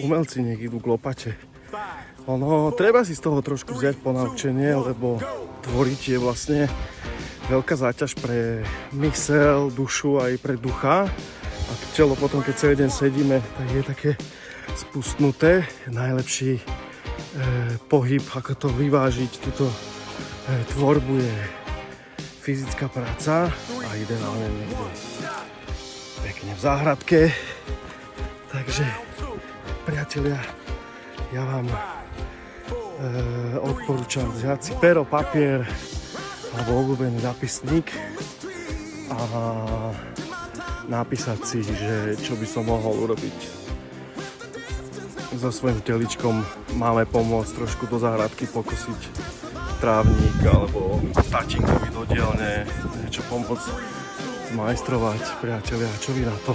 umelci nech idú k lopate. Ono, treba si z toho trošku vziať ponaučenie, lebo tvoriť je vlastne veľká záťaž pre myseľ, dušu aj pre ducha. A to telo potom, keď celý deň sedíme, tak je také spustnuté. Najlepší pohyb, ako to vyvážiť, túto tvorbu je fyzická práca a ideálne niekde pekne v záhradke. Takže, priatelia, ja vám odporúčam vziať si pero, papier alebo obľúbený zápisník a napísať si, že čo by som mohol urobiť so svojím teličkom. Máme pomôcť trošku do záhradky pokosiť trávnik alebo tatínkovi do dielne niečo pomôcť zmajstrovať. Priatelia, čo vy na to?